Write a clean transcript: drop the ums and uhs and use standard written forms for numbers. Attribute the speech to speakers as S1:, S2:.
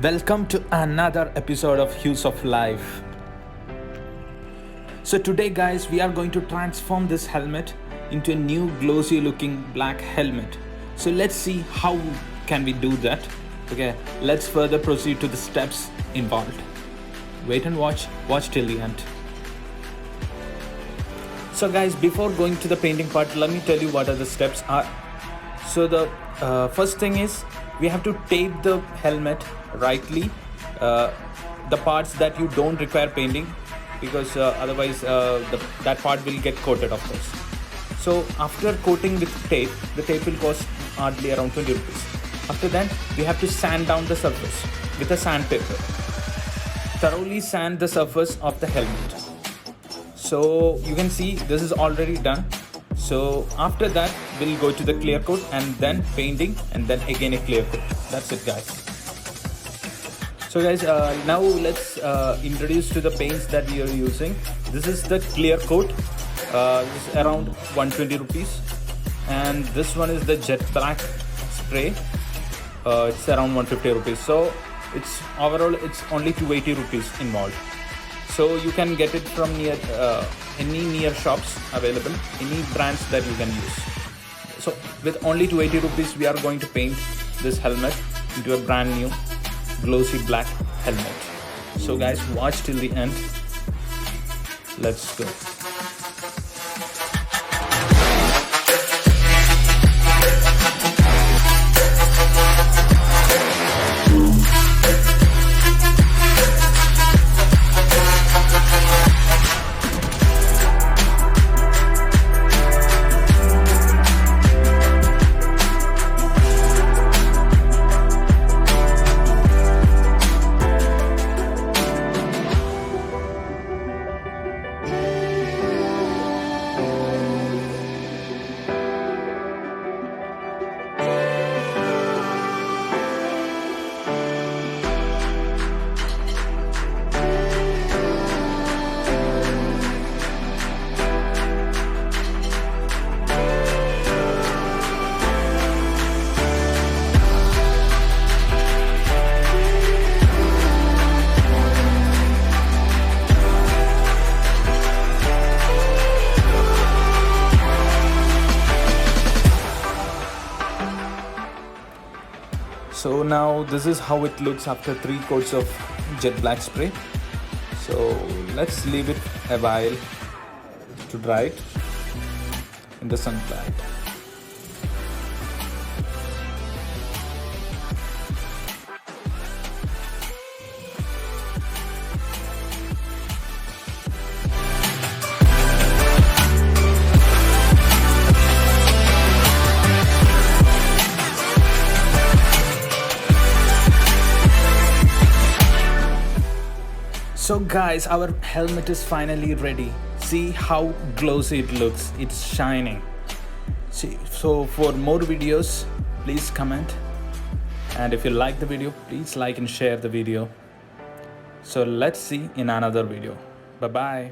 S1: Welcome to another episode of Hues of Life. So today guys, we are going to transform this helmet into a new glossy looking black helmet. So let's see how can we do that. Okay, let's further proceed to the steps involved. Wait and watch till the end. So guys, before going to the painting part, let me tell you what are the steps are. So the first thing is we have to tape the helmet rightly, the parts that you don't require painting, because otherwise that part will get coated, of course. So after coating with tape, the tape will cost hardly around 20 rupees. After that, we have to sand down the surface with a sandpaper. Thoroughly sand the surface of the helmet. So you can see this is already done. So after that, we'll go to the clear coat and then painting and then again a clear coat. That's it guys. So guys, now let's introduce to the paints that we are using. This is the clear coat. This is around 120 rupees. And this one is the jet black spray. It's around 150 rupees. So it's overall it's only 280 rupees involved. So you can get it from any near shops available, any brands that you can use. So with only 280 rupees, we are going to paint this helmet into a brand new glossy black helmet. So guys, watch till the end. Let's go. So now this is how it looks after 3 coats of jet black spray. So let's leave it a while to dry it in the sunlight. So guys, our helmet is finally ready. See how glossy it looks. It's shining. See, so for more videos, please comment. And if you like the video, please like and share the video. So let's see in another video. Bye-bye.